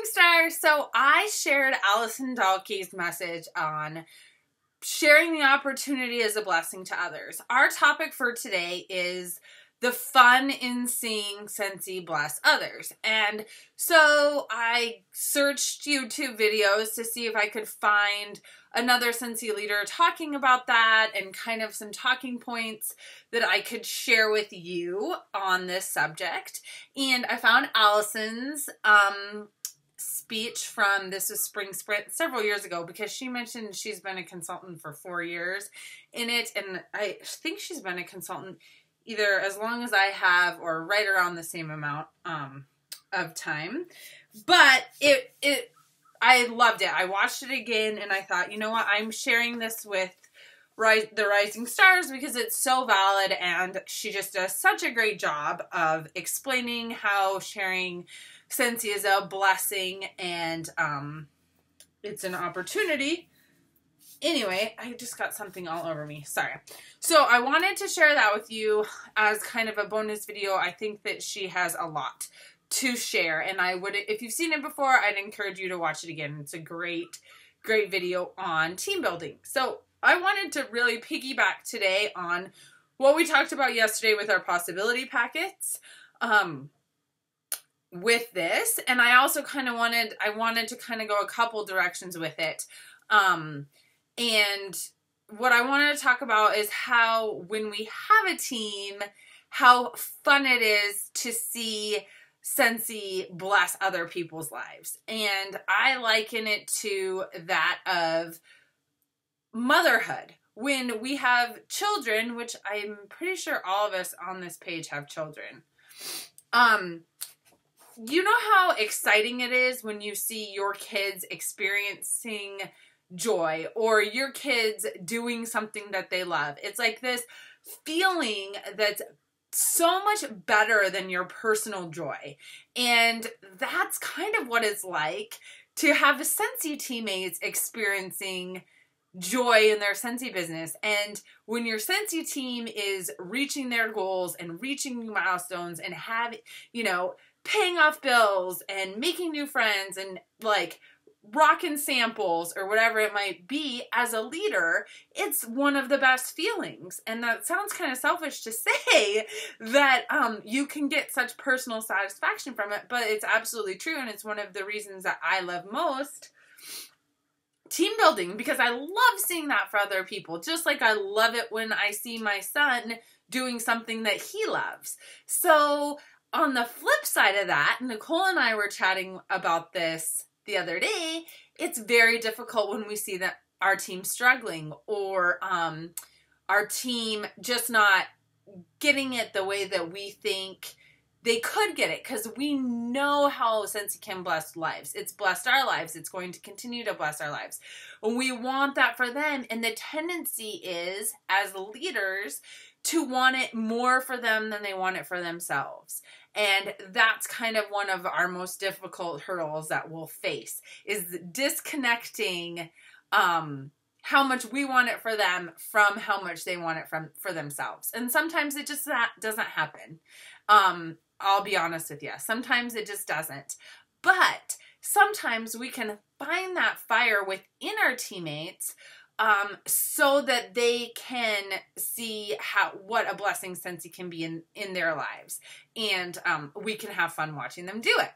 Stars. So I shared Allison Dahlke's message on sharing the opportunity as a blessing to others. Our topic for today is the fun in seeing Scentsy bless others. And so I searched YouTube videos to see if I could find another Scentsy leader talking about that and kind of some talking points that I could share with you on this subject. And I found Allison's speech from, this was Spring Sprint several years ago, because she mentioned she's been a consultant for 4 years in it. And I think she's been a consultant either as long as I have or right around the same amount of time. But I loved it. I watched it again and I thought, you know what, I'm sharing this with the Rising Stars because it's so valid, and she just does such a great job of explaining how sharing Scentsy is a blessing and it's an opportunity. Anyway, I just got something all over me. Sorry. So I wanted to share that with you as kind of a bonus video. I think that she has a lot to share, and I would, if you've seen it before, I'd encourage you to watch it again. It's a great video on team building. So I wanted to really piggyback today on what we talked about yesterday with our possibility packets with this, and I also kind of wanted to kind of go a couple directions with it. And what I wanted to talk about is how when we have a team, how fun it is to see Scentsy bless other people's lives. And I liken it to that of motherhood. When we have children, which I'm pretty sure all of us on this page have children, you know how exciting it is when you see your kids experiencing joy or your kids doing something that they love. It's like this feeling that's so much better than your personal joy. And that's kind of what it's like to have Scentsy teammates experiencing joy in their Scentsy business. And when your Scentsy team is reaching their goals and reaching new milestones and paying off bills and making new friends and like rocking samples or whatever it might be, as a leader, it's one of the best feelings. And that sounds kind of selfish to say that you can get such personal satisfaction from it, but it's absolutely true. And it's one of the reasons that I love most team building, because I love seeing that for other people, just like I love it when I see my son doing something that he loves. So on the flip side of that, Nicole and I were chatting about this the other day. It's very difficult when we see that our team struggling or our team just not getting it the way that we think they could get it, because we know how Scentsy can bless lives. It's blessed our lives. It's going to continue to bless our lives. And we want that for them. And the tendency is, as leaders, to want it more for them than they want it for themselves. And that's kind of one of our most difficult hurdles that we'll face, is disconnecting how much we want it for them from how much they want it for themselves. And sometimes it just doesn't happen. I'll be honest with you. Sometimes it just doesn't. But sometimes we can find that fire within our teammates so that they can see what a blessing Scentsy can be in their lives. And we can have fun watching them do it.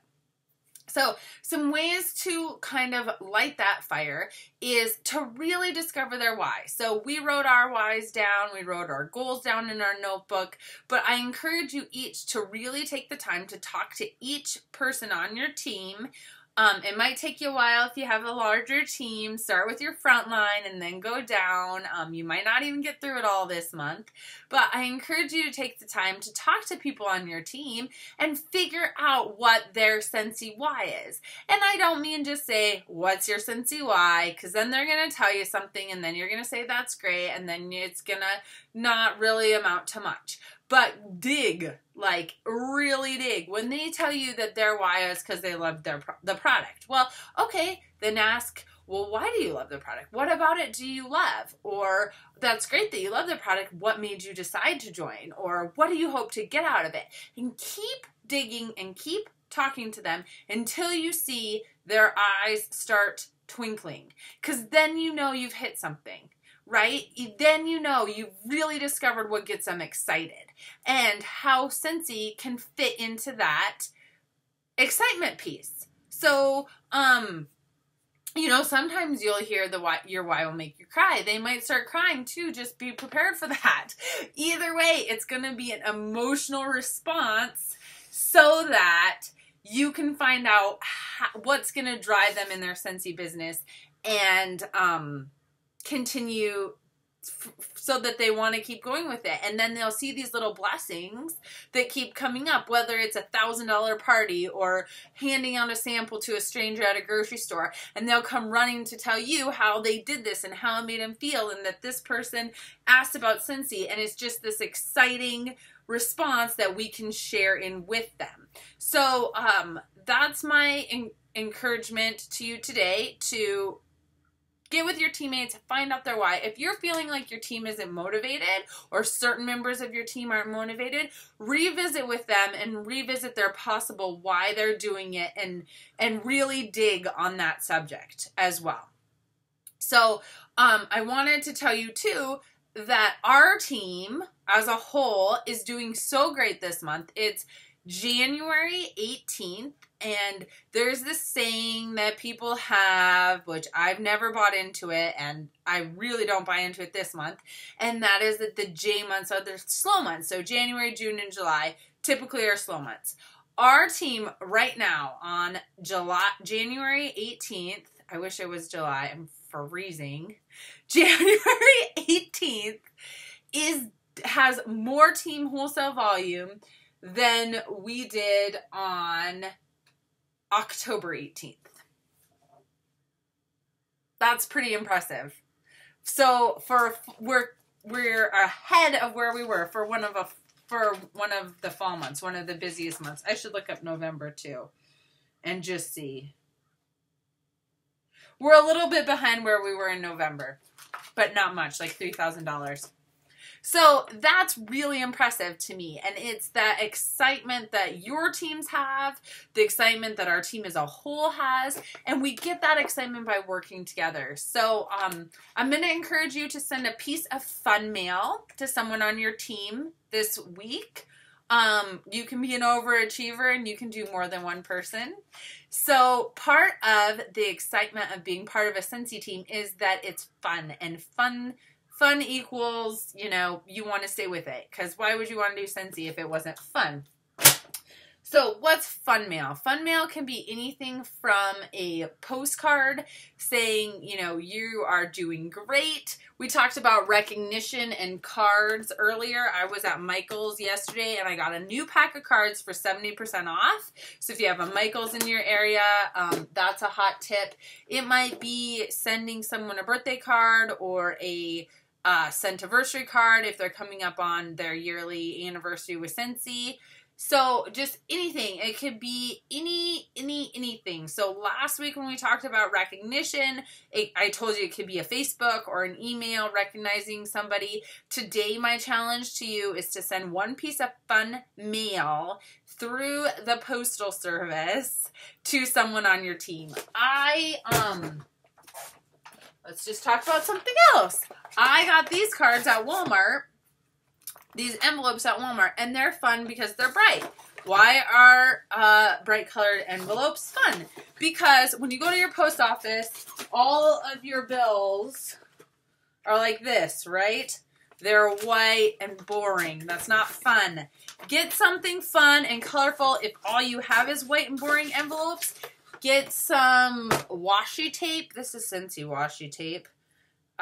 So some ways to kind of light that fire is to really discover their why. So we wrote our whys down, we wrote our goals down in our notebook, but I encourage you each to really take the time to talk to each person on your team. It might take you a while if you have a larger team. Start with your front line and then go down. You might not even get through it all this month, but I encourage you to take the time to talk to people on your team and figure out what their Scentsy why is. And I don't mean just say, what's your Scentsy why? Because then they're going to tell you something and then you're going to say that's great, and then it's going to not really amount to much. But dig, like really dig. When they tell you that their why is because they love the product. Well, okay, then ask, well, why do you love the product? What about it do you love? Or that's great that you love the product. What made you decide to join? Or what do you hope to get out of it? And keep digging and keep talking to them until you see their eyes start twinkling. Because then you know you've hit something, right? Then you know you've really discovered what gets them excited and how Scentsy can fit into that excitement piece. So, you know, sometimes you'll hear your why will make you cry. They might start crying too. Just be prepared for that. Either way, it's going to be an emotional response so that you can find out what's going to drive them in their Scentsy business and continue so that they want to keep going with it. And then they'll see these little blessings that keep coming up, whether it's $1,000 party or handing out a sample to a stranger at a grocery store. And they'll come running to tell you how they did this and how it made them feel and that this person asked about Scentsy. And it's just this exciting response that we can share in with them. So that's my encouragement to you today, to get with your teammates, find out their why. If you're feeling like your team isn't motivated or certain members of your team aren't motivated, revisit with them and revisit their possible why they're doing it and really dig on that subject as well. So I wanted to tell you too that our team as a whole is doing so great this month. It's January 18th, and there's this saying that people have, which I've never bought into it, and I really don't buy into it this month, and that is that the J months are the slow months. So January, June, and July typically are slow months. Our team right now on January 18th, I wish it was July, I'm freezing, January 18th has more team wholesale volume than we did on October 18th. That's pretty impressive. So we're ahead of where we were for one of the fall months, one of the busiest months. I should look up November too and just see. We're a little bit behind where we were in November, but not much, like $3,000. So that's really impressive to me. And it's that excitement that your teams have, the excitement that our team as a whole has. And we get that excitement by working together. So I'm going to encourage you to send a piece of fun mail to someone on your team this week. You can be an overachiever and you can do more than one person. So part of the excitement of being part of a Scentsy team is that it's fun, and fun equals, you know, you want to stay with it, because why would you want to do Scentsy if it wasn't fun? So what's fun mail? Fun mail can be anything from a postcard saying, you know, you are doing great. We talked about recognition and cards earlier. I was at Michael's yesterday and I got a new pack of cards for 70% off. So if you have a Michael's in your area, that's a hot tip. It might be sending someone a birthday card or a Scentiversary card if they're coming up on their yearly anniversary with Scentsy. So just anything. It could be anything. So last week when we talked about recognition, I told you it could be a Facebook or an email recognizing somebody. Today my challenge to you is to send one piece of fun mail through the postal service to someone on your team. Let's just talk about something else. I got these cards at Walmart. These envelopes at Walmart, and they're fun because they're bright. Why are bright colored envelopes fun? Because when you go to your post office, all of your bills are like this, right? They're white and boring. That's not fun. Get something fun and colorful. If all you have is white and boring envelopes, get some washi tape. This is Scentsy washi tape.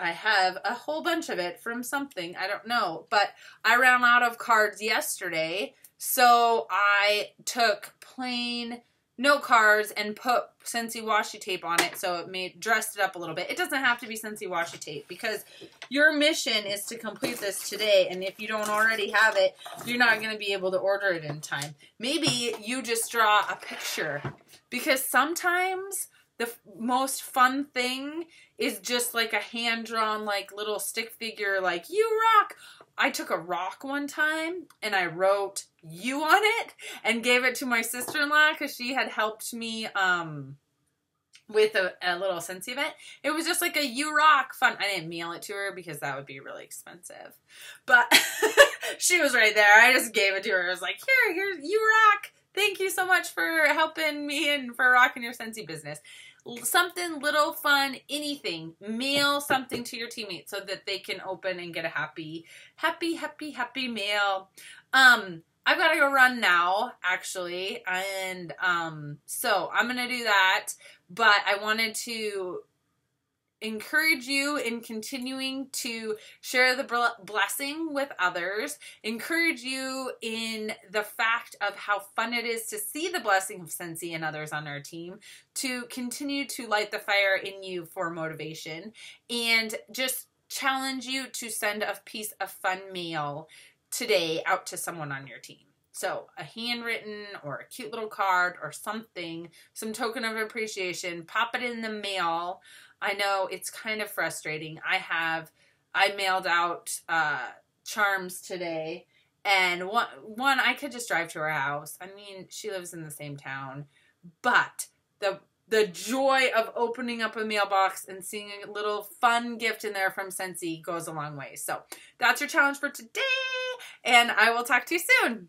I have a whole bunch of it from something, I don't know, but I ran out of cards yesterday, so I took plain note cards and put Scentsy washi tape on it, so it dressed it up a little bit. It doesn't have to be Scentsy washi tape, because your mission is to complete this today, and if you don't already have it, you're not going to be able to order it in time. Maybe you just draw a picture, because sometimes the most fun thing is just like a hand-drawn, like, little stick figure, like, you rock. I took a rock one time and I wrote you on it and gave it to my sister-in-law because she had helped me with a little Scentsy event. It was just like a you rock fun. I didn't mail it to her because that would be really expensive. But she was right there. I just gave it to her. I was like, here's you rock. Thank you so much for helping me and for rocking your Scentsy business. Something little fun, anything. Mail something to your teammates so that they can open and get a happy mail. I've got to go run now, actually, and so I'm going to do that, but I wanted to encourage you in continuing to share the blessing with others, encourage you in the fact of how fun it is to see the blessing of Scentsy and others on our team, to continue to light the fire in you for motivation, and just challenge you to send a piece of fun mail today out to someone on your team. So a handwritten or a cute little card or something, some token of appreciation, pop it in the mail. I know it's kind of frustrating. I mailed out charms today, and one I could just drive to her house. I mean, she lives in the same town, but the joy of opening up a mailbox and seeing a little fun gift in there from Scentsy goes a long way. So that's your challenge for today, and I will talk to you soon.